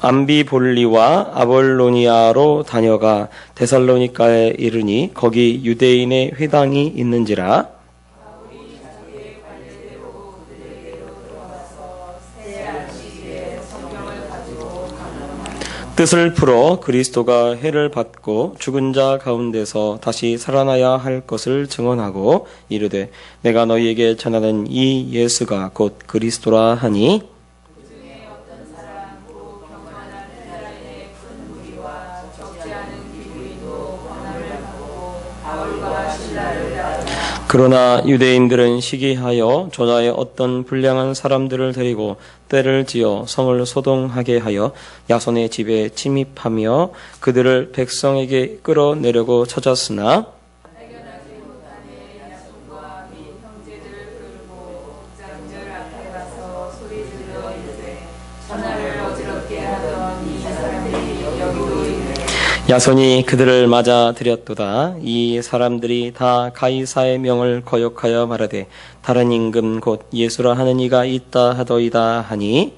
암비볼리와 아볼로니아로 다녀가 데살로니가에 이르니 거기 유대인의 회당이 있는지라. 뜻을 풀어 그리스도가 해를 받고 죽은 자 가운데서 다시 살아나야 할 것을 증언하고 이르되 내가 너희에게 전하는 이 예수가 곧 그리스도라 하니, 그러나 유대인들은 시기하여 조나에 어떤 불량한 사람들을 데리고 떼를 지어 성을 소동하게 하여 야손의 집에 침입하며 그들을 백성에게 끌어내려고 찾았으나 야손이 그들을 맞아 들였도다. 이 사람들이 다 가이사의 명을 거역하여 말하되 다른 임금 곧 예수라 하는 이가 있다 하더이다 하니,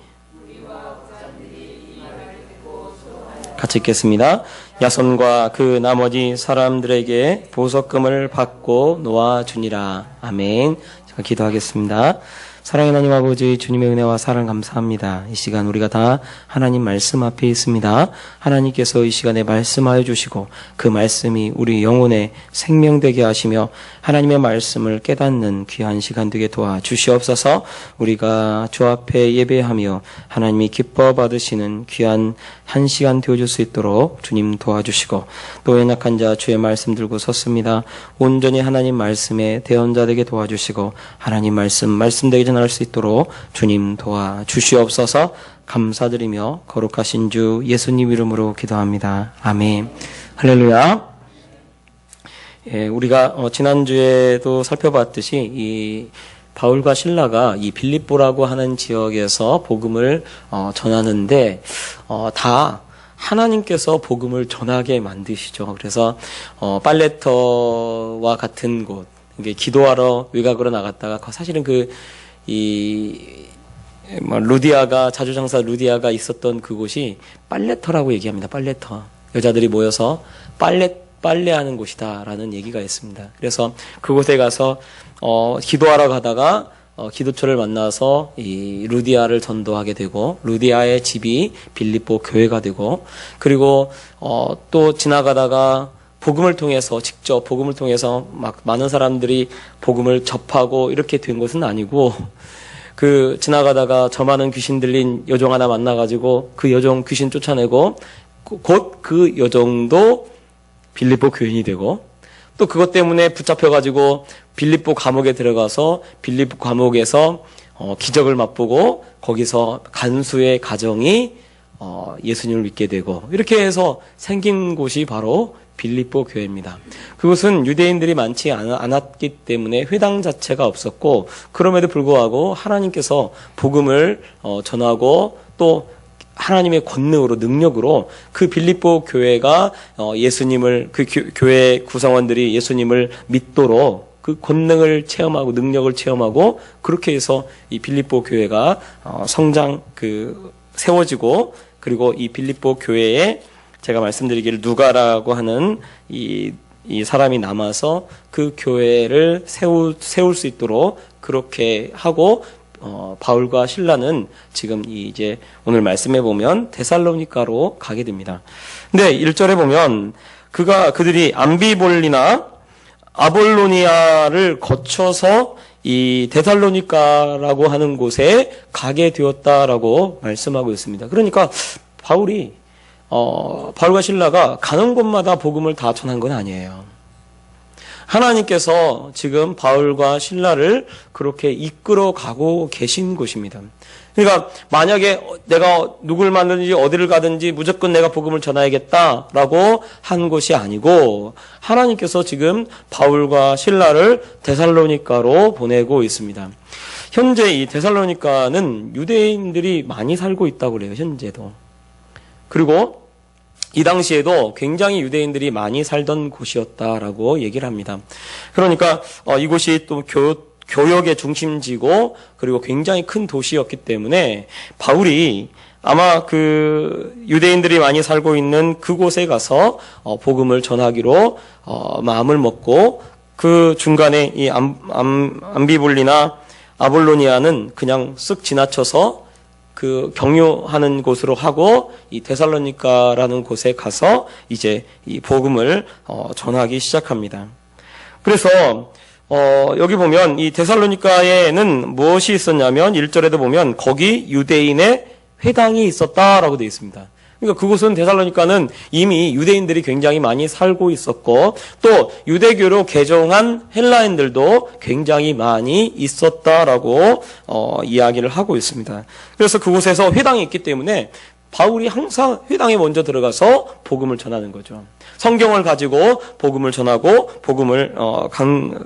같이 읽겠습니다. 야손과 그 나머지 사람들에게 보석금을 받고 놓아주니라. 아멘. 제가 기도하겠습니다. 사랑의 하나님 아버지, 주님의 은혜와 사랑 감사합니다. 이 시간 우리가 다 하나님 말씀 앞에 있습니다. 하나님께서 이 시간에 말씀하여 주시고 그 말씀이 우리 영혼에 생명되게 하시며 하나님의 말씀을 깨닫는 귀한 시간 되게 도와주시옵소서. 우리가 주 앞에 예배하며 하나님이 기뻐 받으시는 귀한 한 시간 되어줄 수 있도록 주님 도와주시고, 또 연약한 자 주의 말씀 들고 섰습니다. 온전히 하나님 말씀에 대언자 되게 도와주시고 하나님 말씀되기 전할 수 있도록 주님 도와주시옵소서. 감사드리며 거룩하신 주 예수님 이름으로 기도합니다. 아멘. 할렐루야. 우리가 지난주에도 살펴봤듯이 이 바울과 실라가 이 빌립보라고 하는 지역에서 복음을 전하는데 다 하나님께서 복음을 전하게 만드시죠. 그래서 빨레터와 같은 곳, 이게 기도하러 외곽으로 나갔다가 사실은 루디아가, 자주장사 루디아가 있었던 그곳이 빨레터라고 얘기합니다. 빨레터. 여자들이 모여서 빨래하는 곳이다라는 얘기가 있습니다. 그래서 그곳에 가서 기도하러 가다가 기도처를 만나서 이 루디아를 전도하게 되고, 루디아의 집이 빌립보 교회가 되고, 그리고 또 지나가다가 직접 복음을 통해서 막 많은 사람들이 복음을 접하고 이렇게 된 것은 아니고, 지나가다가 저 많은 귀신 들린 여종 하나 만나가지고 그 여종 귀신 쫓아내고 곧 그 여종도 빌립보 교인이 되고, 또 그것 때문에 붙잡혀가지고 빌립보 감옥에 들어가서 빌립보 감옥에서 기적을 맛보고 거기서 간수의 가정이 예수님을 믿게 되고, 이렇게 해서 생긴 곳이 바로 빌립보 교회입니다. 그곳은 유대인들이 많지 않았기 때문에 회당 자체가 없었고, 그럼에도 불구하고 하나님께서 복음을 전하고 또 하나님의 권능으로, 능력으로 그 빌립보 교회가 예수님을, 그 교회 구성원들이 예수님을 믿도록 그 권능을 체험하고 능력을 체험하고, 그렇게 해서 이 빌립보 교회가 세워지고, 그리고 이 빌립보 교회에 제가 말씀드리기를 누가라고 하는 이 사람이 남아서 그 교회를 세울 수 있도록 그렇게 하고, 바울과 실라는 지금 이제 오늘 말씀해 보면 데살로니가로 가게 됩니다. 근데 1절에 보면 그들이 암비볼리나 아볼로니아를 거쳐서 이 데살로니가라고 하는 곳에 가게 되었다라고 말씀하고 있습니다. 그러니까 바울과 실라가 가는 곳마다 복음을 다 전한 건 아니에요. 하나님께서 지금 바울과 실라를 그렇게 이끌어 가고 계신 곳입니다. 그러니까 만약에 내가 누굴 만나든지 어디를 가든지 무조건 내가 복음을 전해야겠다라고 한 것이 아니고, 하나님께서 지금 바울과 실라를 데살로니가로 보내고 있습니다. 현재 이 데살로니가는 유대인들이 많이 살고 있다고 그래요. 현재도. 그리고 이 당시에도 굉장히 유대인들이 많이 살던 곳이었다라고 얘기를 합니다. 그러니까 이곳이 또 교역의 중심지고, 그리고 굉장히 큰 도시였기 때문에 바울이 아마 그 유대인들이 많이 살고 있는 그곳에 가서 복음을 전하기로 마음을 먹고, 그 중간에 이 암비볼리나 아볼로니아는 그냥 쓱 지나쳐서 그 경유하는 곳으로 하고, 이 데살로니가라는 곳에 가서 이제 이 복음을 전하기 시작합니다. 그래서 여기 보면 이 데살로니가에는 무엇이 있었냐면 1절에도 보면 거기 유대인의 회당이 있었다라고 되어 있습니다. 그러니까 그곳은, 데살로니가는 이미 유대인들이 굉장히 많이 살고 있었고, 또 유대교로 개종한 헬라인들도 굉장히 많이 있었다라고 이야기를 하고 있습니다. 그래서 그곳에서 회당이 있기 때문에 바울이 항상 회당에 먼저 들어가서 복음을 전하는 거죠. 성경을 가지고 복음을 전하고 복음을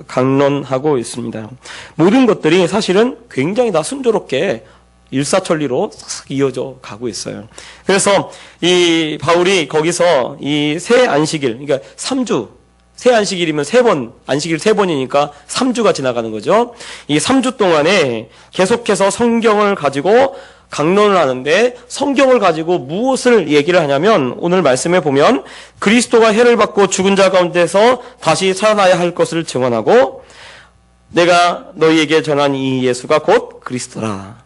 강론하고 있습니다. 모든 것들이 사실은 굉장히 다 순조롭게 일사천리로 싹 이어져 가고 있어요. 그래서 이 바울이 거기서 이 새 안식일, 그러니까 3주, 새 안식일이면 3번, 안식일 3번이니까 3주가 지나가는 거죠. 이 3주 동안에 계속해서 성경을 가지고 강론을 하는데, 성경을 가지고 무엇을 얘기를 하냐면, 오늘 말씀에 보면 그리스도가 해를 받고 죽은 자 가운데서 다시 살아나야 할 것을 증언하고, 내가 너희에게 전한 이 예수가 곧 그리스도라.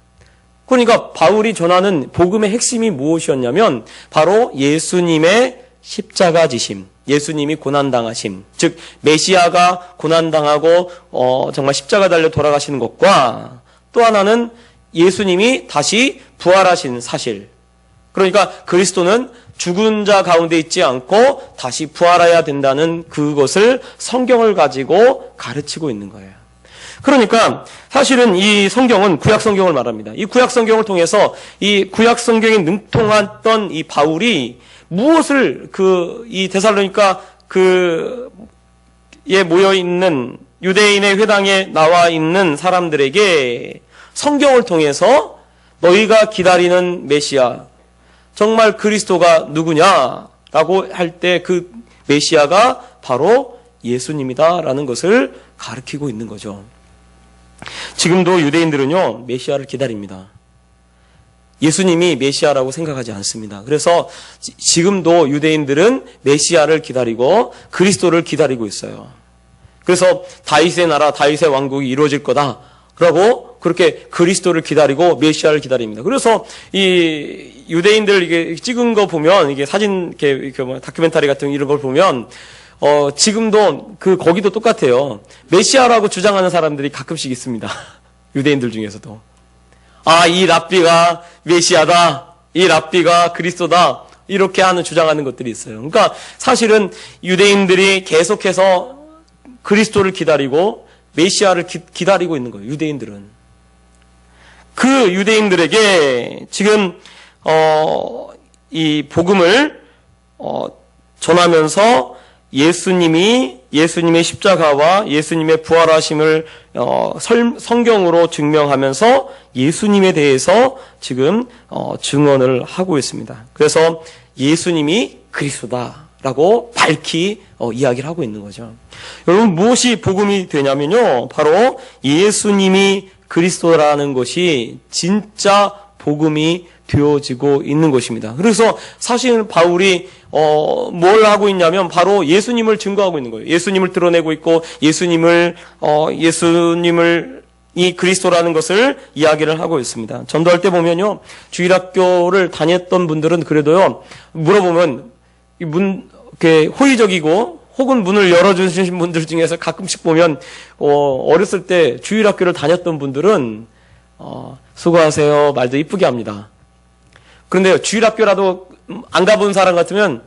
그러니까 바울이 전하는 복음의 핵심이 무엇이었냐면 바로 예수님의 십자가 지심, 예수님이 고난당하심, 즉 메시아가 고난당하고 정말 십자가 달려 돌아가시는 것과, 또 하나는 예수님이 다시 부활하신 사실. 그러니까 그리스도는 죽은 자 가운데 있지 않고 다시 부활해야 된다는 그것을 성경을 가지고 가르치고 있는 거예요. 그러니까 사실은 이 성경은 구약 성경을 말합니다. 이 구약 성경을 통해서 이 구약 성경에 능통했던 이 바울이 무엇을 이 데살로니가 에 모여 있는 유대인의 회당에 나와 있는 사람들에게 성경을 통해서 너희가 기다리는 메시아, 정말 그리스도가 누구냐라고 할 때 그 메시아가 바로 예수님이다라는 것을 가르치고 있는 거죠. 지금도 유대인들은요, 메시아를 기다립니다. 예수님이 메시아라고 생각하지 않습니다. 그래서 지금도 유대인들은 메시아를 기다리고 그리스도를 기다리고 있어요. 그래서 다윗의 나라, 다윗의 왕국이 이루어질 거다라고 그렇게 그리스도를 기다리고 메시아를 기다립니다. 그래서 이 유대인들 이게 찍은 거 보면, 이게 사진, 다큐멘터리 같은 이런 걸 보면 지금도 거기도 똑같아요. 메시아라고 주장하는 사람들이 가끔씩 있습니다. 유대인들 중에서도. 이 랍비가 메시아다, 이 랍비가 그리스도다, 이렇게 주장하는 것들이 있어요. 그러니까 사실은 유대인들이 계속해서 그리스도를 기다리고 메시아를 기다리고 있는 거예요. 유대인들은. 그 유대인들에게 지금 이 복음을 전하면서 예수님의 십자가와 예수님의 부활하심을 성경으로 증명하면서 예수님에 대해서 지금 증언을 하고 있습니다. 그래서 예수님이 그리스도다라고 밝히 이야기를 하고 있는 거죠. 여러분, 무엇이 복음이 되냐면요, 바로 예수님이 그리스도라는 것이 진짜 복음이 되어지고 있는 것입니다. 그래서 사실 바울이 뭘 하고 있냐면 바로 예수님을 증거하고 있는 거예요. 예수님을 드러내고 있고 예수님을 이 그리스도라는 것을 이야기를 하고 있습니다. 전도할 때 보면요, 주일학교를 다녔던 분들은 그래도요, 물어보면 이렇게 호의적이고 혹은 문을 열어주신 분들 중에서 가끔씩 보면 어렸을 때 주일학교를 다녔던 분들은 수고하세요 말도 이쁘게 합니다. 그런데 주일학교라도 안 가본 사람 같으면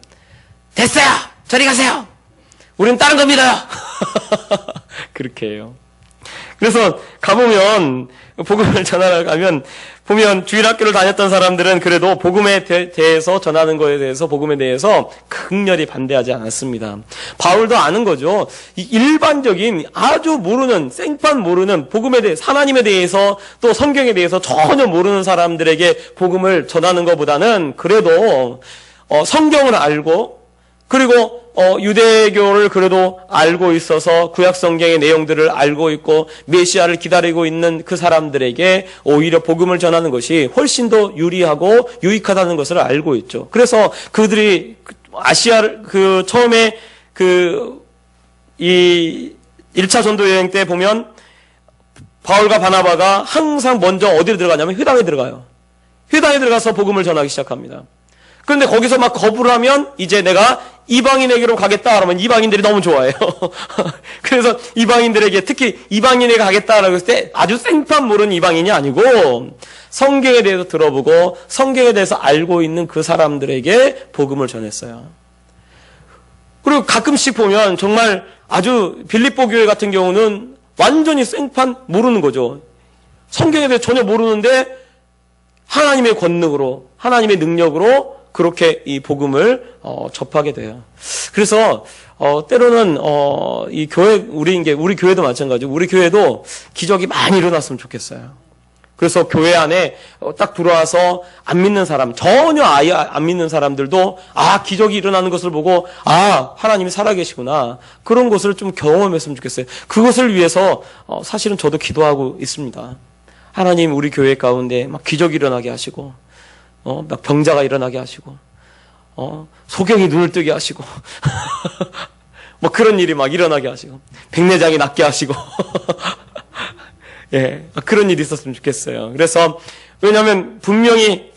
됐어요! 저리 가세요! 우리는 다른 거 믿어요! 그렇게 해요. 그래서 가보면, 복음을 전하러 가면, 보면 주일학교를 다녔던 사람들은 그래도 복음에 대해서 전하는 거에 대해서, 복음에 대해서 극렬히 반대하지 않았습니다. 바울도 아는 거죠. 이 일반적인 아주 모르는, 생판 모르는 복음에 대해서, 하나님에 대해서 또 성경에 대해서 전혀 모르는 사람들에게 복음을 전하는 것보다는 그래도 성경을 알고 그리고 유대교를 그래도 알고 있어서 구약 성경의 내용들을 알고 있고 메시아를 기다리고 있는 그 사람들에게 오히려 복음을 전하는 것이 훨씬 더 유리하고 유익하다는 것을 알고 있죠. 그래서 그들이 아시아를 처음에 이 1차 전도 여행 때 보면 바울과 바나바가 항상 먼저 어디로 들어가냐면 회당에 들어가요. 회당에 들어가서 복음을 전하기 시작합니다. 그런데 거기서 막 거부를 하면 이제 내가 이방인에게로 가겠다 그러면 이방인들이 너무 좋아해요. 그래서 이방인들에게 특히 이방인에게 가겠다라고 했을 때 아주 생판 모르는 이방인이 아니고 성경에 대해서 들어보고 성경에 대해서 알고 있는 그 사람들에게 복음을 전했어요. 그리고 가끔씩 보면 정말 아주 빌립보 교회 같은 경우는 완전히 생판 모르는 거죠. 성경에 대해 전혀 모르는데 하나님의 권능으로 하나님의 능력으로 그렇게 이 복음을 접하게 돼요. 그래서 때로는 이 교회 우리 교회도 마찬가지고 우리 교회도 기적이 많이 일어났으면 좋겠어요. 그래서 교회 안에 딱 들어와서 안 믿는 사람, 전혀 아예 안 믿는 사람들도 기적이 일어나는 것을 보고 하나님이 살아계시구나. 그런 것을 좀 경험했으면 좋겠어요. 그것을 위해서 사실은 저도 기도하고 있습니다. 하나님 우리 교회 가운데 막 기적이 일어나게 하시고 막 병자가 일어나게 하시고 소경이 눈을 뜨게 하시고 뭐 그런 일이 막 일어나게 하시고 백내장이 낫게 하시고 예, 그런 일이 있었으면 좋겠어요. 그래서 왜냐하면 분명히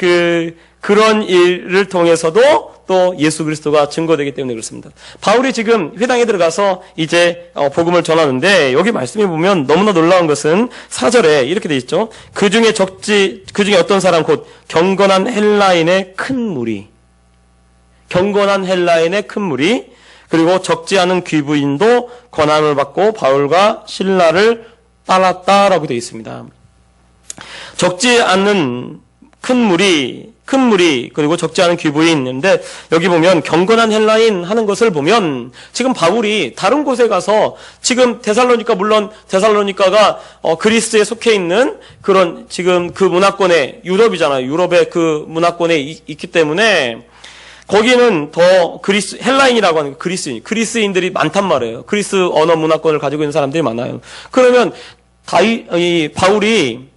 그런 일을 통해서도 또 예수 그리스도가 증거되기 때문에 그렇습니다. 바울이 지금 회당에 들어가서 이제 복음을 전하는데 여기 말씀해 보면 너무나 놀라운 것은 4절에 이렇게 돼 있죠. 그 중에 어떤 사람 곧 경건한 헬라인의 큰 무리, 그리고 적지 않은 귀부인도 권함을 받고 바울과 실라를 따랐다라고 되어 있습니다. 적지 않은 큰 무리 그리고 적지 않은 귀부인인데 여기 보면 경건한 헬라인 하는 것을 보면 지금 바울이 다른 곳에 가서 지금 물론 데살로니가가 그리스에 속해 있는 그런 지금 그 문화권에 유럽이잖아요. 유럽의 그 문화권에 있기 때문에 거기는 더 헬라인이라고 하는 그리스인들이 많단 말이에요. 그리스 언어 문화권을 가지고 있는 사람들이 많아요. 그러면 바울이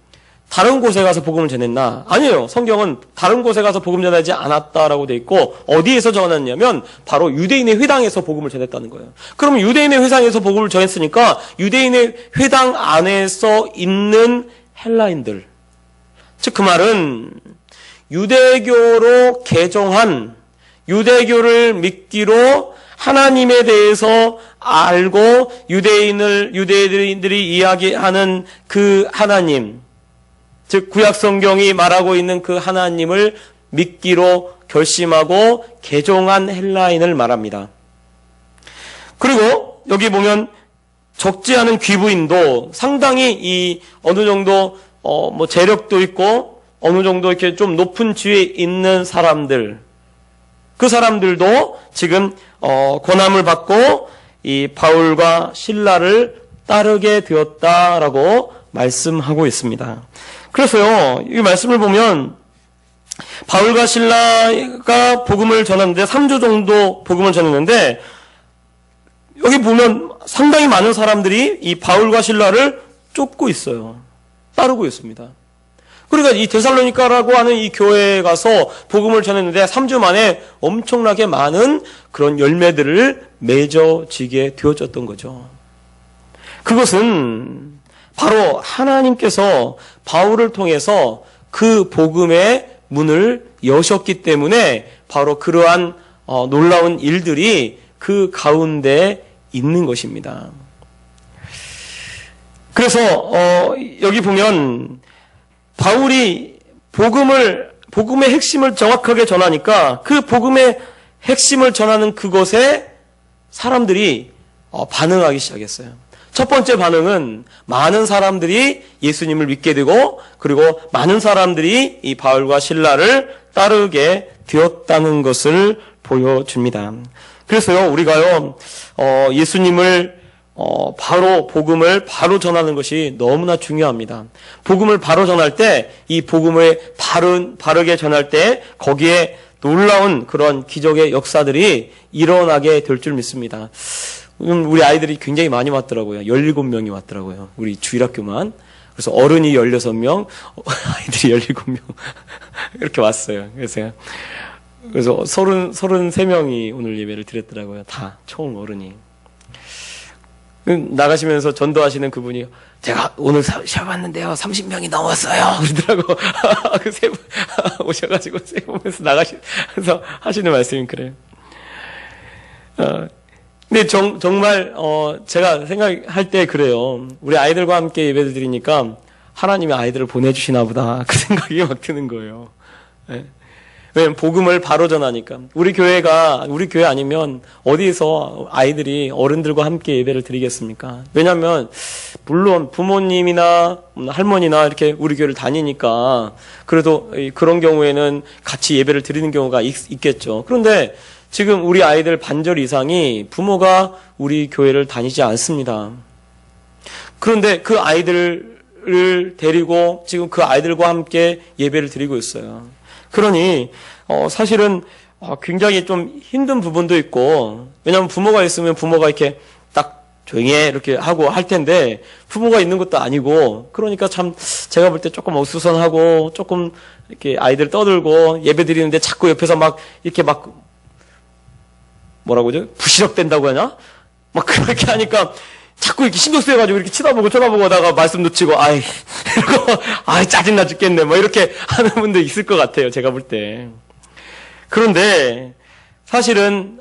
다른 곳에 가서 복음을 전했나? 아니에요. 성경은 다른 곳에 가서 복음 전하지 않았다라고 돼 있고 어디에서 전했냐면 바로 유대인의 회당에서 복음을 전했다는 거예요. 그러면 유대인의 회당에서 복음을 전했으니까 유대인의 회당 안에서 있는 헬라인들, 즉 그 말은 유대교로 개종한 유대교를 믿기로 하나님에 대해서 알고 유대인들이 이야기하는 그 하나님, 즉 구약 성경이 말하고 있는 그 하나님을 믿기로 결심하고 개종한 헬라인을 말합니다. 그리고 여기 보면 적지 않은 귀부인도 상당히 어느 정도 뭐 재력도 있고 어느 정도 이렇게 좀 높은 지위에 있는 사람들, 그 사람들도 지금 권함을 받고 이 바울과 실라를 따르게 되었다라고 말씀하고 있습니다. 그래서요, 이 말씀을 보면 바울과 실라가 복음을 전하는데 3주 정도 복음을 전했는데 여기 보면 상당히 많은 사람들이 이 바울과 실라를 쫓고 있어요. 따르고 있습니다. 그러니까 이 데살로니가라고 하는 이 교회에 가서 복음을 전했는데 3주 만에 엄청나게 많은 그런 열매들을 맺어지게 되어졌던 거죠. 그것은 바로 하나님께서 바울을 통해서 그 복음의 문을 여셨기 때문에 바로 그러한 놀라운 일들이 그 가운데 있는 것입니다. 그래서 여기 보면 바울이 복음의 핵심을 정확하게 전하니까 그 복음의 핵심을 전하는 그곳에 사람들이 반응하기 시작했어요. 첫 번째 반응은 많은 사람들이 예수님을 믿게 되고 그리고 많은 사람들이 이 바울과 실라를 따르게 되었다는 것을 보여줍니다. 그래서요, 우리가요, 예수님을 바로 복음을 바로 전하는 것이 너무나 중요합니다. 복음을 바로 전할 때, 이 복음을 바르게 전할 때 거기에 놀라운 그런 기적의 역사들이 일어나게 될 줄 믿습니다. 우리 아이들이 굉장히 많이 왔더라고요. 17명이 왔더라고요. 우리 주일학교만. 그래서 어른이 16명, 아이들이 17명 이렇게 왔어요. 그래서 33명이 오늘 예배를 드렸더라고요. 다 총 어른이. 나가시면서 전도하시는 그분이 제가 오늘 시험 봤는데요 30명이 넘었어요 그러더라고. 그 세 분 오셔가지고 세 보면서 나가시면서 하시는 말씀이 그래요. 근데 정말 제가 생각할 때 그래요. 우리 아이들과 함께 예배를 드리니까 하나님이 아이들을 보내주시나 보다 그 생각이 막 드는 거예요. 네. 왜냐면 복음을 바로 전하니까. 우리 교회 아니면 어디서 아이들이 어른들과 함께 예배를 드리겠습니까? 왜냐면 물론 부모님이나 할머니나 이렇게 우리 교회를 다니니까 그래도 그런 경우에는 같이 예배를 드리는 경우가 있겠죠. 그런데 지금 우리 아이들 반절 이상이 부모가 우리 교회를 다니지 않습니다. 그런데 그 아이들을 데리고 지금 그 아이들과 함께 예배를 드리고 있어요. 그러니 사실은 굉장히 좀 힘든 부분도 있고, 왜냐하면 부모가 있으면 부모가 이렇게 딱 조용히 해 이렇게 하고 할 텐데 부모가 있는 것도 아니고, 그러니까 참 제가 볼 때 조금 어수선하고 조금 이렇게 아이들 떠들고 예배 드리는데 자꾸 옆에서 막 이렇게 막 뭐라고 하죠? 부시럭댄다고 하나? 막 그렇게 하니까 자꾸 이렇게 신경 쓰여가지고 이렇게 쳐다보고 하다가 말씀 놓치고, 이러고, 짜증나 죽겠네. 뭐 이렇게 하는 분도 있을 것 같아요. 제가 볼 때. 그런데, 사실은,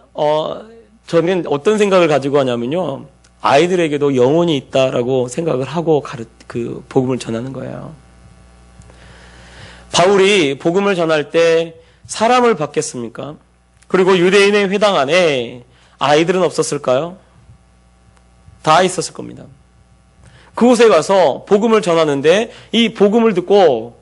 저는 어떤 생각을 가지고 하냐면요. 아이들에게도 영혼이 있다라고 생각을 하고 복음을 전하는 거예요. 바울이 복음을 전할 때 사람을 받겠습니까? 그리고 유대인의 회당 안에 아이들은 없었을까요? 다 있었을 겁니다. 그곳에 가서 복음을 전하는데 이 복음을 듣고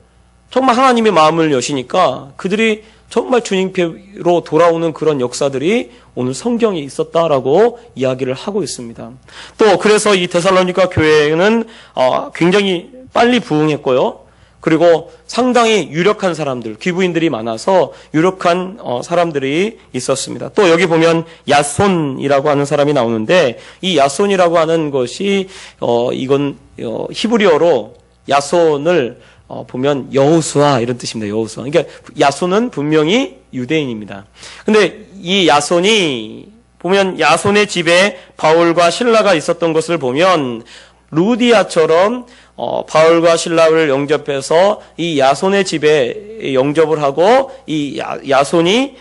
정말 하나님의 마음을 여시니까 그들이 정말 주님께로 돌아오는 그런 역사들이 오늘 성경에 있었다라고 이야기를 하고 있습니다. 또 그래서 이 데살로니가 교회는 굉장히 빨리 부흥했고요. 그리고 상당히 유력한 사람들, 귀부인들이 많아서 유력한 사람들이 있었습니다. 또 여기 보면 야손이라고 하는 사람이 나오는데, 이 야손이라고 하는 것이 이건 히브리어로 야손을 보면 여호수아 이런 뜻입니다. 여호수아. 그러니까 야손은 분명히 유대인입니다. 근데 이 야손이 보면 야손의 집에 바울과 실라가 있었던 것을 보면 루디아처럼 바울과 실라를 영접해서 이 야손의 집에 영접을 하고 이 야손이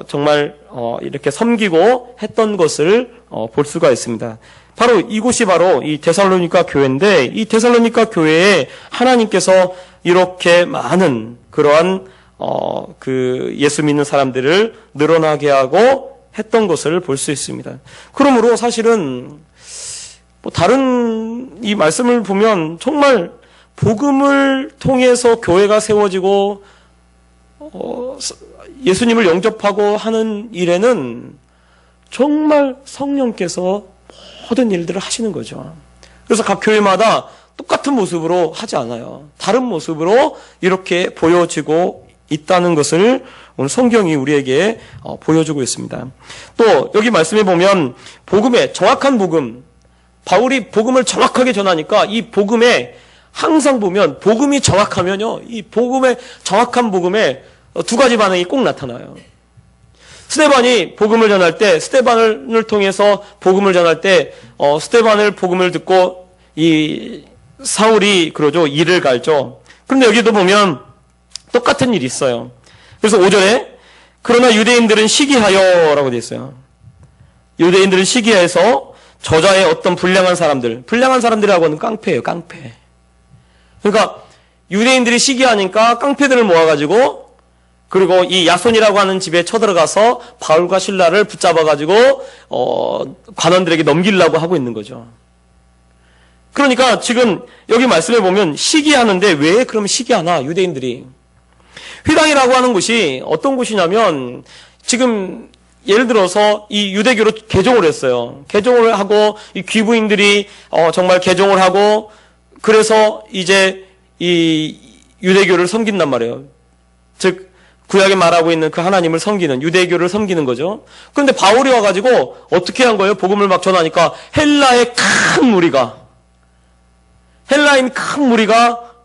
정말 이렇게 섬기고 했던 것을 볼 수가 있습니다. 바로 이곳이 바로 이 데살로니가 교회인데, 이 데살로니가 교회에 하나님께서 이렇게 많은 그러한 그 예수 믿는 사람들을 늘어나게 하고 했던 것을 볼 수 있습니다. 그러므로 사실은 다른 이 말씀을 보면 정말 복음을 통해서 교회가 세워지고 예수님을 영접하고 하는 일에는 정말 성령께서 모든 일들을 하시는 거죠. 그래서 각 교회마다 똑같은 모습으로 하지 않아요. 다른 모습으로 이렇게 보여지고 있다는 것을 오늘 성경이 우리에게 보여주고 있습니다. 또 여기 말씀에 보면 복음의 정확한 복음, 바울이 복음을 정확하게 전하니까 이 복음에 항상 보면 복음이 정확하면요, 이 복음의 정확한 복음에 두 가지 반응이 꼭 나타나요. 스데반이 복음을 전할 때, 스데반을 통해서 복음을 전할 때 스데반을 복음을 듣고 이 사울이 그러죠, 이를 갈죠. 그런데 여기도 보면 똑같은 일이 있어요. 그래서 5절에 그러나 유대인들은 시기하여라고 되어 있어요. 유대인들은 시기해서 저자의 어떤 불량한 사람들이라고 하는 깡패예요, 깡패. 그러니까 유대인들이 시기하니까 깡패들을 모아가지고, 그리고 이 야손이라고 하는 집에 쳐들어가서 바울과 실라를 붙잡아가지고 관원들에게 넘기려고 하고 있는 거죠. 그러니까 지금 여기 말씀해 보면 시기하는데 왜 그럼 시기하나, 유대인들이. 회당이라고 하는 곳이 어떤 곳이냐면, 지금 예를 들어서 이 유대교로 개종을 했어요. 개종을 하고 이 귀부인들이 정말 개종을 하고 그래서 이제 이 유대교를 섬긴단 말이에요. 즉 구약에 말하고 있는 그 하나님을 섬기는 유대교를 섬기는 거죠. 그런데 바울이 와가지고 어떻게 한 거예요? 복음을 막 전하니까 헬라의 큰 무리가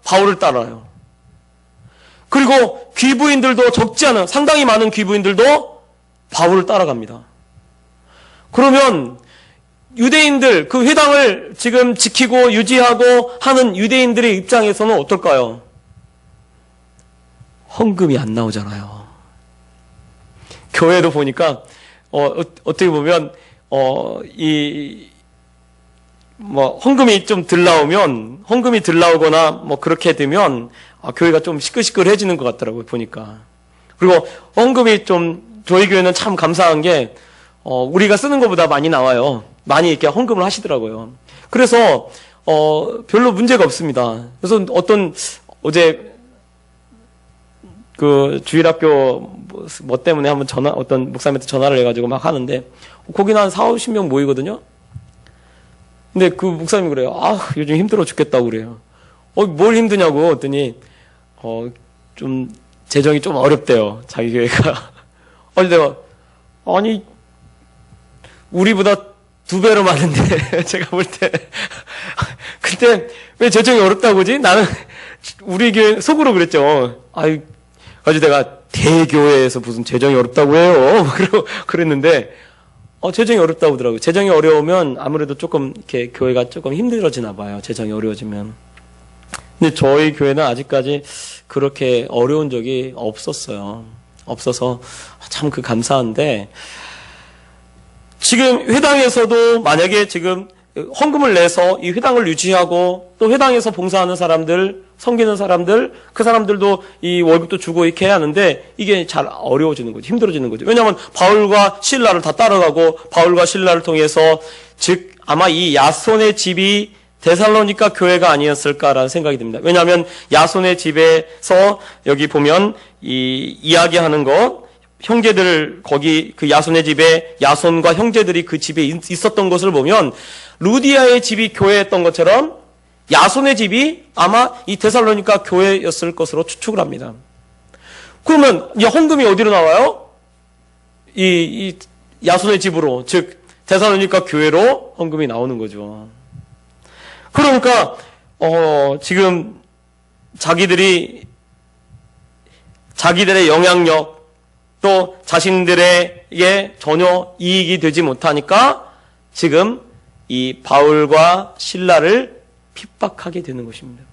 바울을 따라요. 그리고 귀부인들도 적지 않은 상당히 많은 귀부인들도 바울을 따라갑니다. 그러면 유대인들 그 회당을 지금 지키고 유지하고 하는 유대인들의 입장에서는 어떨까요? 헌금이 안 나오잖아요. 교회도 보니까 어떻게 보면 헌금이 좀 덜 나오면 헌금이 덜 나오거나 뭐 그렇게 되면 교회가 좀 시끌시끌해지는 것 같더라고요. 보니까. 그리고 헌금이 좀 저희 교회는 참 감사한 게 우리가 쓰는 것보다 많이 나와요. 많이 이렇게 헌금을 하시더라고요. 그래서 별로 문제가 없습니다. 그래서 어제 그 주일학교 뭐 때문에 한번 어떤 목사님한테 전화를 해가지고 막 하는데 거기는 한 40~50명 모이거든요. 근데 그 목사님이 그래요. 요즘 힘들어 죽겠다고 그래요. 뭘 힘드냐고 했더니 좀 재정이 좀 어렵대요. 자기 교회가. 내가 아니 우리보다 2배로 많은데 제가 볼 때 그때 왜 재정이 어렵다고 하지? 나는 우리 교회 속으로 그랬죠. 가지고 내가 대교회에서 무슨 재정이 어렵다고 해요. 그랬는데 재정이 어렵다고 하더라고요. 재정이 어려우면 아무래도 조금 이렇게 교회가 조금 힘들어지나 봐요. 재정이 어려워지면. 근데 저희 교회는 아직까지 그렇게 어려운 적이 없었어요. 없어서 참 감사한데 지금 회당에서도 만약에 지금 헌금을 내서 이 회당을 유지하고 또 회당에서 봉사하는 사람들, 섬기는 사람들, 그 사람들도 이 월급도 주고 이렇게 해야 하는데 이게 잘 어려워지는 거죠. 힘들어지는 거죠. 왜냐하면 바울과 실라를 다 따라가고 바울과 실라를 통해서 즉 아마 이 야손의 집이 데살로니가 교회가 아니었을까라는 생각이 듭니다. 왜냐하면 야손의 집에서 여기 보면 이 이야기하는 것 형제들 거기 그 야손의 집에 야손과 형제들이 그 집에 있었던 것을 보면 루디아의 집이 교회였던 것처럼 야손의 집이 아마 이 데살로니가 교회였을 것으로 추측을 합니다. 그러면 이 헌금이 어디로 나와요? 이 야손의 집으로 즉 데살로니가 교회로 헌금이 나오는 거죠. 그러니까 지금 자기들의 영향력 또 자신들에게 전혀 이익이 되지 못하니까 지금 이 바울과 실라를 핍박하게 되는 것입니다.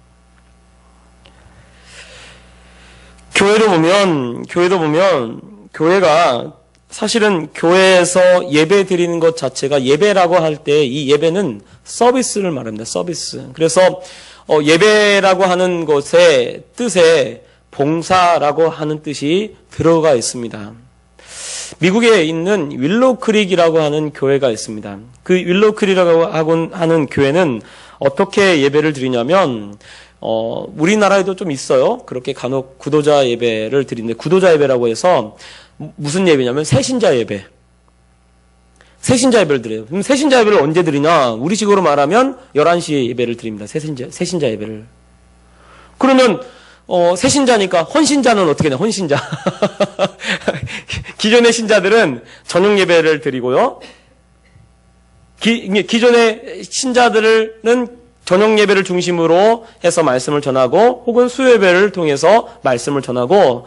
교회도 보면 교회가 사실은 교회에서 예배 드리는 것 자체가 예배라고 할 때 이 예배는 서비스를 말합니다. 서비스. 그래서 예배라고 하는 것의 뜻에 봉사라고 하는 뜻이 들어가 있습니다. 미국에 있는 윌로우 크릭이라고 하는 교회가 있습니다. 그 윌로우 크릭이라고 하는 교회는 어떻게 예배를 드리냐면 우리나라에도 좀 있어요. 그렇게 간혹 구도자 예배를 드리는데 구도자 예배라고 해서 무슨 예배냐면 새신자 예배. 새신자 예배를 드려요. 그럼 새신자 예배를 언제 드리냐? 우리식으로 말하면 11시에 예배를 드립니다. 새신자 예배를. 그러면 새신자니까 헌신자는 어떻게 되냐? 헌신자. 기존의 신자들은 저녁 예배를 드리고요. 기존의 신자들은 저녁 예배를 중심으로 해서 말씀을 전하고 혹은 수요 예배를 통해서 말씀을 전하고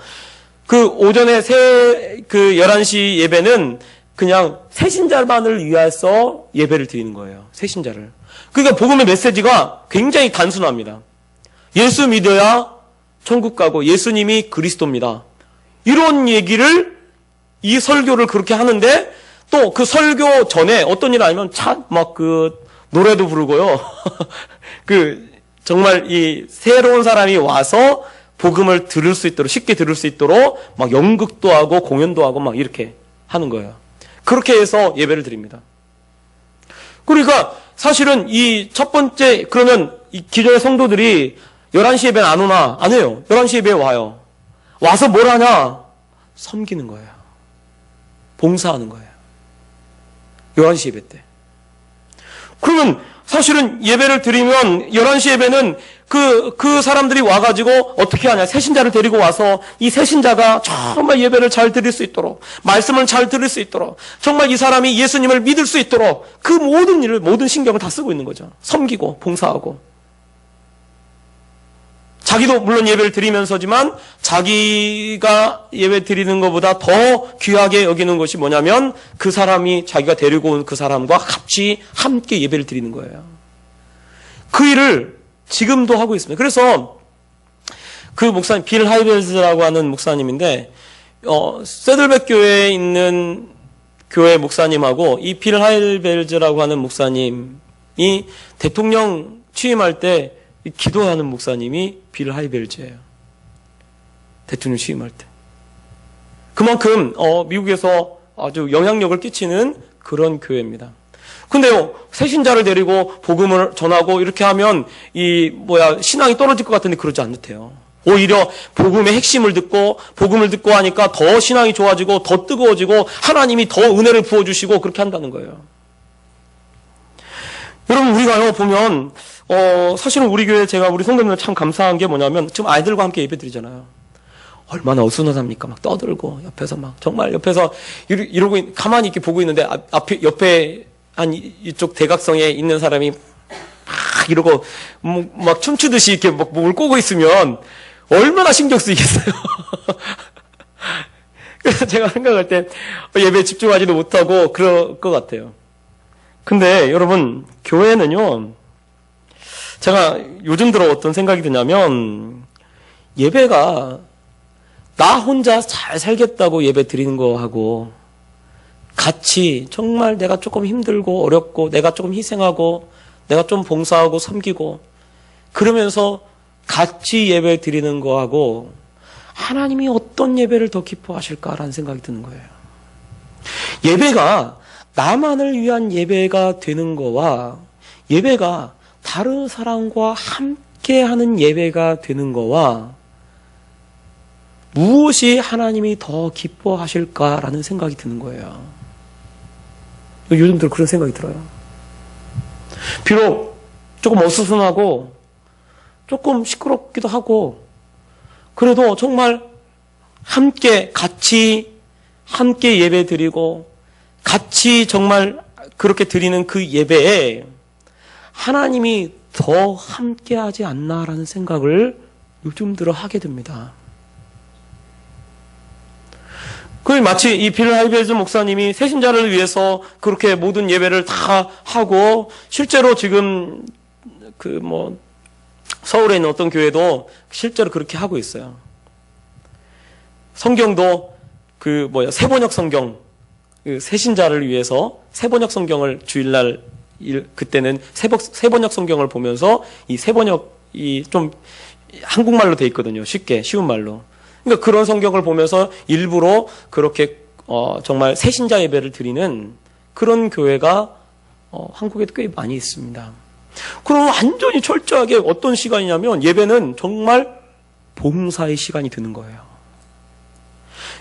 그 오전에 11시 예배는 그냥 새신자만을 위해서 예배를 드리는 거예요. 새신자를. 그러니까 복음의 메시지가 굉장히 단순합니다. 예수 믿어야 천국 가고 예수님이 그리스도입니다. 이런 얘기를 이 설교를 그렇게 하는데 또 그 설교 전에 어떤 일 아니면 노래도 부르고요. 정말 이 새로운 사람이 와서 복음을 들을 수 있도록 쉽게 들을 수 있도록 막 연극도 하고 공연도 하고 막 이렇게 하는 거예요. 그렇게 해서 예배를 드립니다. 그러니까 사실은 이 첫 번째 그러면 이 기존의 성도들이 11시 예배는 안 오나? 안 해요. 11시 예배에 와요. 와서 뭘 하냐? 섬기는 거예요. 봉사하는 거예요. 11시 예배 때. 그러면 사실은 예배를 드리면 11시 예배는 그 사람들이 와가지고 어떻게 하냐. 새신자를 데리고 와서 이 새신자가 정말 예배를 잘 드릴 수 있도록, 말씀을 잘 들을 수 있도록, 정말 이 사람이 예수님을 믿을 수 있도록 그 모든 일을, 모든 신경을 다 쓰고 있는 거죠. 섬기고 봉사하고. 자기도 물론 예배를 드리면서지만 자기가 예배 드리는 것보다 더 귀하게 여기는 것이 뭐냐면 그 사람이, 자기가 데리고 온 그 사람과 같이 함께 예배를 드리는 거예요. 그 일을 지금도 하고 있습니다. 그래서 그 목사님, 빌 하이벨즈라고 하는 목사님인데, 세들백 교회에 있는 교회 목사님하고 이 빌 하이벨즈라고 하는 목사님이 대통령 취임할 때 기도하는 목사님이 빌 하이벨즈예요. 대통령 취임할 때. 그만큼 미국에서 아주 영향력을 끼치는 그런 교회입니다. 근데요, 새신자를 데리고 복음을 전하고 이렇게 하면 신앙이 떨어질 것 같은데 그러지 않듯해요. 오히려 복음의 핵심을 듣고 복음을 듣고 하니까 더 신앙이 좋아지고 더 뜨거워지고 하나님이 더 은혜를 부어주시고 그렇게 한다는 거예요. 여러분, 우리가요 보면 사실은 우리 교회, 제가 우리 성도님들 참 감사한 게 뭐냐면 지금 아이들과 함께 예배 드리잖아요. 얼마나 어수선합니까? 막 떠들고 옆에서 막 정말 옆에서 이러고 가만히 이렇게 보고 있는데 옆에 한 이쪽 대각성에 있는 사람이 막 이러고 막 춤추듯이 이렇게 막 목을 꼬고 있으면 얼마나 신경 쓰이겠어요. 그래서 제가 생각할 때 예배에 집중하지도 못하고 그럴 것 같아요. 근데 여러분, 교회는요, 제가 요즘 들어 어떤 생각이 드냐면 예배가 나 혼자 잘 살겠다고 예배 드리는 거하고 같이 정말 내가 조금 힘들고 어렵고 내가 조금 희생하고 내가 좀 봉사하고 섬기고 그러면서 같이 예배 드리는 거하고 하나님이 어떤 예배를 더 기뻐하실까라는 생각이 드는 거예요. 예배가 나만을 위한 예배가 되는 거와 예배가 다른 사람과 함께하는 예배가 되는 거와 무엇이 하나님이 더 기뻐하실까라는 생각이 드는 거예요. 요즘 들어 그런 생각이 들어요. 비록 조금 어수선하고 조금 시끄럽기도 하고 그래도 정말 같이 함께 예배 드리고 같이 정말 그렇게 드리는 그 예배에 하나님이 더 함께하지 않나라는 생각을 요즘 들어 하게 됩니다. 마치 이 빌 하이벨즈 목사님이 새신자를 위해서 그렇게 모든 예배를 다 하고 실제로 지금 서울에 있는 어떤 교회도 실제로 그렇게 하고 있어요. 성경도 세번역 성경, 새신자를 위해서 세번역 성경을 주일날 그때는 세번역 성경을 보면서 이 세번역이 좀 한국말로 돼 있거든요. 쉬운 말로. 그러니까 그런 성경을 보면서 일부러 그렇게 정말 새신자 예배를 드리는 그런 교회가 한국에도 꽤 많이 있습니다. 그럼 완전히 철저하게 어떤 시간이냐면 예배는 정말 봉사의 시간이 되는 거예요.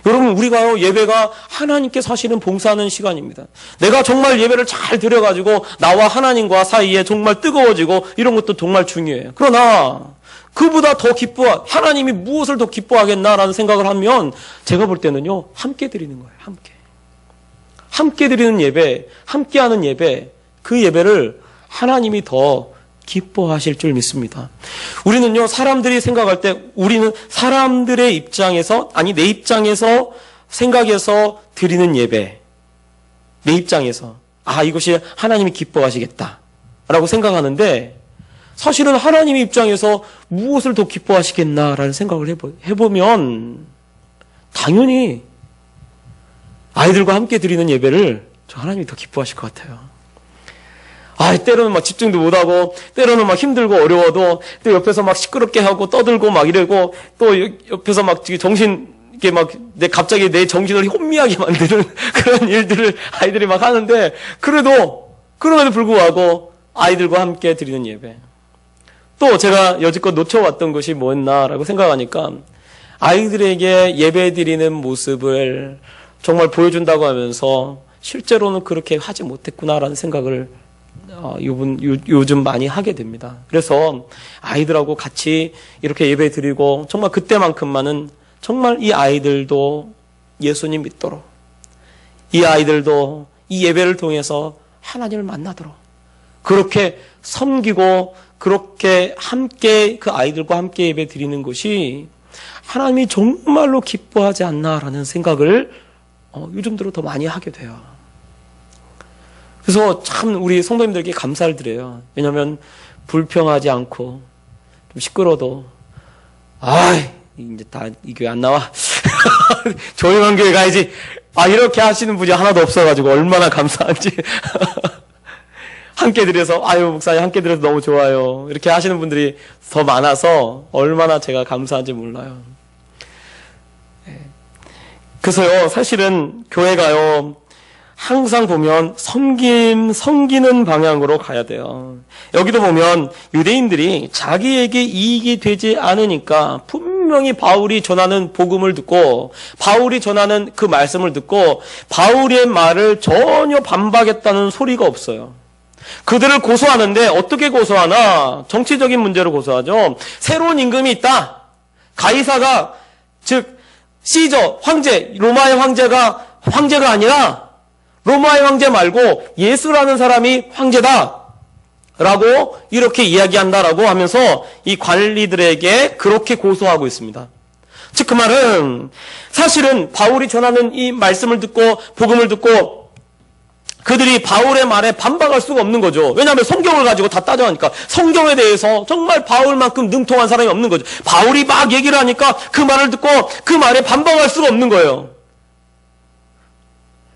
여러분, 우리가요, 예배가 하나님께 사실은 봉사하는 시간입니다. 내가 정말 예배를 잘 드려가지고 나와 하나님과 사이에 정말 뜨거워지고 이런 것도 정말 중요해요. 그러나 그보다 더 하나님이 무엇을 더 기뻐하겠나라는 생각을 하면 제가 볼 때는요, 함께 드리는 거예요. 함께 드리는 예배, 함께 하는 예배, 그 예배를 하나님이 더 기뻐하실 줄 믿습니다. 우리는요, 사람들이 생각할 때 우리는 사람들의 입장에서, 내 입장에서 생각해서 드리는 예배, 내 입장에서 이것이 하나님이 기뻐하시겠다라고 생각하는데 사실은 하나님의 입장에서 무엇을 더 기뻐하시겠나라는 생각을 해보면 당연히 아이들과 함께 드리는 예배를 하나님이 더 기뻐하실 것 같아요. 때로는 막 집중도 못하고 때로는 막 힘들고 어려워도 또 옆에서 막 시끄럽게 하고 떠들고 막 이러고 또 옆에서 막 정신 이게 막 갑자기 내 정신을 혼미하게 만드는 그런 일들을 아이들이 막 하는데 그럼에도 불구하고 아이들과 함께 드리는 예배. 또 제가 여지껏 놓쳐왔던 것이 뭐였나라고 생각하니까 아이들에게 예배 드리는 모습을 정말 보여준다고 하면서 실제로는 그렇게 하지 못했구나라는 생각을 요즘 많이 하게 됩니다. 그래서 아이들하고 같이 이렇게 예배 드리고 정말 그때만큼만은 정말 이 아이들도 예수님 믿도록, 이 아이들도 이 예배를 통해서 하나님을 만나도록 그렇게 섬기고 그렇게 함께 그 아이들과 함께 예배 드리는 것이 하나님이 정말로 기뻐하지 않나라는 생각을 요즘 들어 더 많이 하게 돼요. 그래서 참 우리 성도님들에게 감사를 드려요. 왜냐하면 불평하지 않고 좀 시끄러워도 이제 다 이 교회 안 나와. 조용한 교회 가야지. 이렇게 하시는 분이 하나도 없어가지고 얼마나 감사한지. 함께 드려서 목사님 함께 드려서 너무 좋아요. 이렇게 하시는 분들이 더 많아서 얼마나 제가 감사한지 몰라요. 그래서요, 사실은 교회가요, 항상 보면 섬기는 방향으로 가야 돼요. 여기도 보면 유대인들이 자기에게 이익이 되지 않으니까 분명히 바울이 전하는 복음을 듣고 바울이 전하는 그 말씀을 듣고 바울의 말을 전혀 반박했다는 소리가 없어요. 그들을 고소하는데 어떻게 고소하나? 정치적인 문제로 고소하죠. 새로운 임금이 있다. 가이사가, 즉 시저 황제, 로마의 황제가 아니라 로마의 황제 말고 예수라는 사람이 황제다 라고 이렇게 이야기한다라고 하면서 이 관리들에게 그렇게 고소하고 있습니다. 즉 그 말은 사실은 바울이 전하는 이 말씀을 듣고 복음을 듣고 그들이 바울의 말에 반박할 수가 없는 거죠. 왜냐하면 성경을 가지고 다 따져하니까 성경에 대해서 정말 바울만큼 능통한 사람이 없는 거죠. 바울이 막 얘기를 하니까 그 말을 듣고 그 말에 반박할 수가 없는 거예요.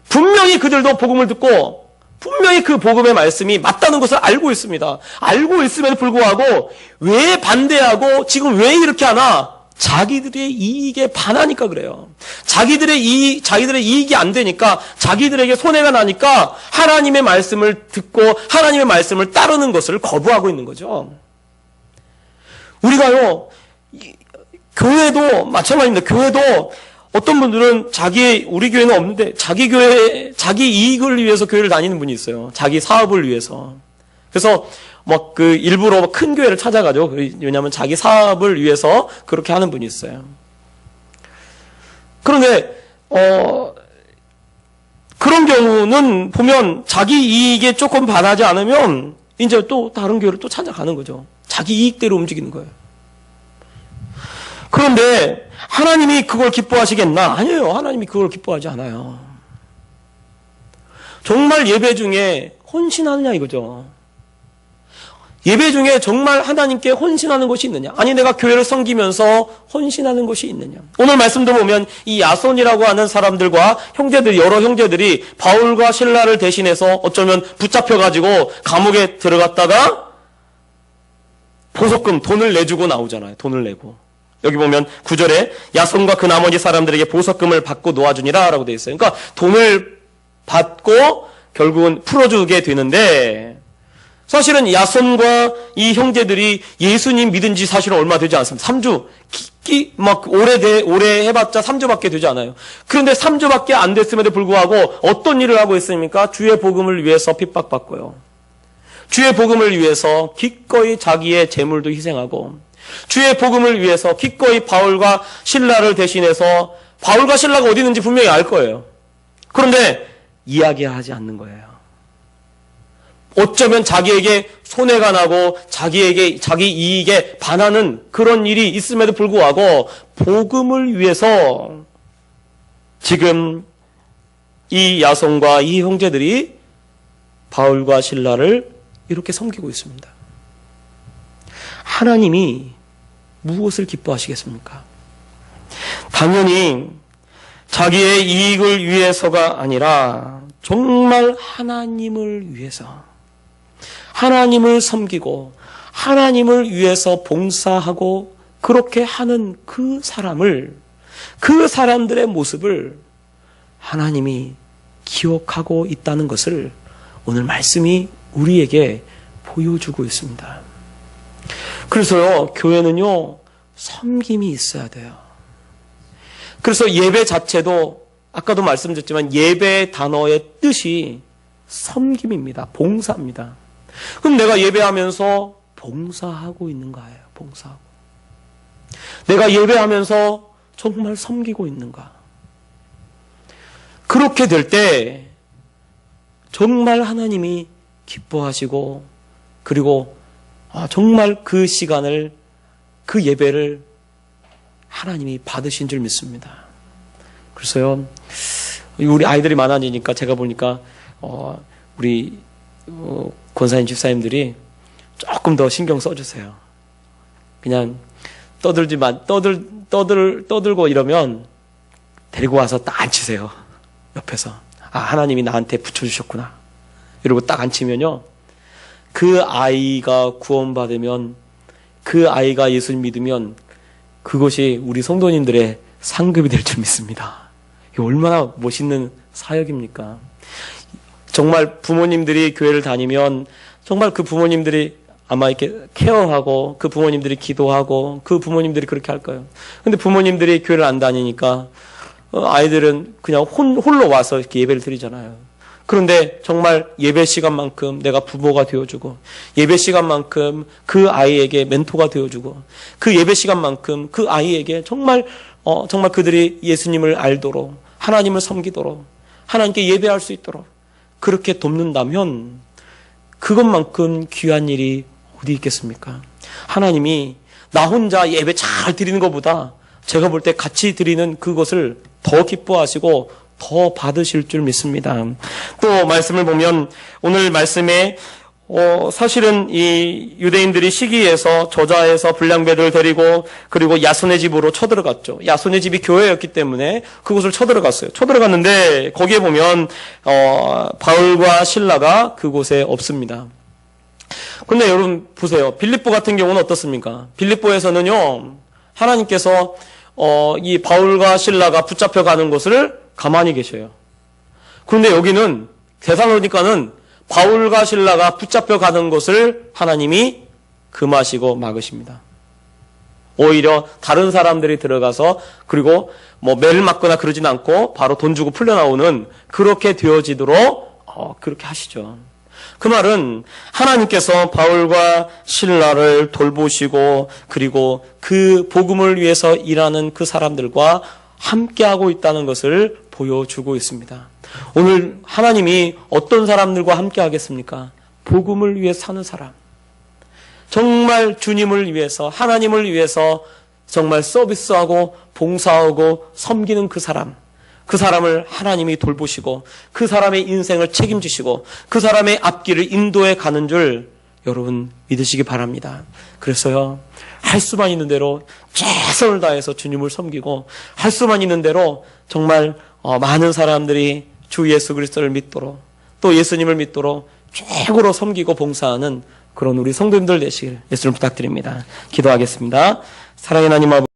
분명히 그들도 복음을 듣고 분명히 그 복음의 말씀이 맞다는 것을 알고 있습니다. 알고 있음에도 불구하고 왜 반대하고 지금 왜 이렇게 하나? 자기들의 이익에 반하니까 그래요. 자기들의 이익이 안 되니까 자기들에게 손해가 나니까 하나님의 말씀을 듣고 하나님의 말씀을 따르는 것을 거부하고 있는 거죠. 우리가요, 교회도 마찬가지입니다. 교회도 어떤 분들은 우리 교회는 없는데 자기 이익을 위해서 교회를 다니는 분이 있어요. 자기 사업을 위해서. 그래서 일부러 큰 교회를 찾아가죠. 왜냐하면 자기 사업을 위해서 그렇게 하는 분이 있어요. 그런데, 그런 경우는 보면 자기 이익에 조금 반하지 않으면 이제 또 다른 교회를 또 찾아가는 거죠. 자기 이익대로 움직이는 거예요. 그런데 하나님이 그걸 기뻐하시겠나? 아니에요. 하나님이 그걸 기뻐하지 않아요. 정말 예배 중에 헌신하느냐 이거죠. 예배 중에 정말 하나님께 헌신하는 것이 있느냐? 아니 내가 교회를 섬기면서 헌신하는 것이 있느냐? 오늘 말씀도 보면 이 야손이라고 하는 사람들과 여러 형제들이 바울과 실라를 대신해서 어쩌면 붙잡혀가지고 감옥에 들어갔다가 보석금 돈을 내주고 나오잖아요. 돈을 내고. 여기 보면 9절에 야손과 그 나머지 사람들에게 보석금을 받고 놓아주니라 라고 되어 있어요. 그러니까 돈을 받고 결국은 풀어주게 되는데 사실은 야손과 이 형제들이 예수님 믿은 지 사실은 얼마 되지 않습니다. 3주. 오래 해봤자 3주밖에 되지 않아요. 그런데 3주밖에 안 됐음에도 불구하고 어떤 일을 하고 있습니까? 주의 복음을 위해서 핍박받고요. 주의 복음을 위해서 기꺼이 자기의 재물도 희생하고 주의 복음을 위해서 기꺼이 바울과 실라를 대신해서 바울과 실라가 어디 있는지 분명히 알 거예요. 그런데 이야기하지 않는 거예요. 어쩌면 자기에게 손해가 나고 자기 이익에 반하는 그런 일이 있음에도 불구하고 복음을 위해서 지금 이 야손과 이 형제들이 바울과 실라를 이렇게 섬기고 있습니다. 하나님이 무엇을 기뻐하시겠습니까? 당연히 자기의 이익을 위해서가 아니라 정말 하나님을 위해서 하나님을 섬기고 하나님을 위해서 봉사하고 그렇게 하는 그 사람들의 모습을 하나님이 기억하고 있다는 것을 오늘 말씀이 우리에게 보여주고 있습니다. 그래서요, 교회는요, 섬김이 있어야 돼요. 그래서 예배 자체도 아까도 말씀드렸지만 예배 단어의 뜻이 섬김입니다. 봉사입니다. 그럼 내가 예배하면서 봉사하고 있는가예요. 봉사하고. 내가 예배하면서 정말 섬기고 있는가. 그렇게 될 때 정말 하나님이 기뻐하시고 그리고 정말 그 시간을 그 예배를 하나님이 받으신 줄 믿습니다. 그래서요 우리 아이들이 많아지니까 제가 보니까 우리 권사님 집사님들이 조금 더 신경 써주세요. 그냥 떠들고 이러면 데리고 와서 딱 앉히세요. 옆에서. 하나님이 나한테 붙여주셨구나. 이러고 딱 앉히면요. 그 아이가 구원받으면, 그 아이가 예수님 믿으면 그것이 우리 성도님들의 상급이 될 줄 믿습니다. 이게 얼마나 멋있는 사역입니까? 정말 부모님들이 교회를 다니면 정말 그 부모님들이 아마 이렇게 케어하고 그 부모님들이 기도하고 그 부모님들이 그렇게 할 거예요. 근데 부모님들이 교회를 안 다니니까 아이들은 그냥 홀로 와서 이렇게 예배를 드리잖아요. 그런데 정말 예배 시간만큼 내가 부모가 되어주고 예배 시간만큼 그 아이에게 멘토가 되어주고 그 예배 시간만큼 그 아이에게 정말 그들이 예수님을 알도록 하나님을 섬기도록 하나님께 예배할 수 있도록 그렇게 돕는다면 그것만큼 귀한 일이 어디 있겠습니까? 하나님이 나 혼자 예배 잘 드리는 것보다 제가 볼 때 같이 드리는 그것을 더 기뻐하시고 더 받으실 줄 믿습니다. 또 말씀을 보면 오늘 말씀에 사실은 이 유대인들이 시기에서 저자에서 불량배들을 데리고 그리고 야손의 집으로 쳐들어갔죠. 야손의 집이 교회였기 때문에 그곳을 쳐들어갔어요. 쳐들어갔는데 거기에 보면 바울과 실라가 그곳에 없습니다. 근데 여러분 보세요. 빌립보 같은 경우는 어떻습니까? 빌립보에서는요 하나님께서 이 바울과 실라가 붙잡혀 가는 것을 가만히 계셔요. 그런데 여기는 데살로니가는 바울과 실라가 붙잡혀 가는 것을 하나님이 금하시고 막으십니다. 오히려 다른 사람들이 들어가서 그리고 매를 맞거나 그러진 않고 바로 돈 주고 풀려나오는 그렇게 되어지도록 그렇게 하시죠. 그 말은 하나님께서 바울과 실라를 돌보시고 그리고 그 복음을 위해서 일하는 그 사람들과 함께하고 있다는 것을 보여주고 있습니다. 오늘 하나님이 어떤 사람들과 함께 하겠습니까? 복음을 위해 사는 사람. 정말 주님을 위해서 하나님을 위해서 정말 서비스하고 봉사하고 섬기는 그 사람. 그 사람을 하나님이 돌보시고 그 사람의 인생을 책임지시고 그 사람의 앞길을 인도해 가는 줄 여러분 믿으시기 바랍니다. 그래서요 할 수만 있는 대로 최선을 다해서 주님을 섬기고 할 수만 있는 대로 정말 많은 사람들이 주 예수 그리스도를 믿도록 또 예수님을 믿도록 최고로 섬기고 봉사하는 그런 우리 성도님들 되시길 예수를 부탁드립니다. 기도하겠습니다. 사랑의 하나님 아버지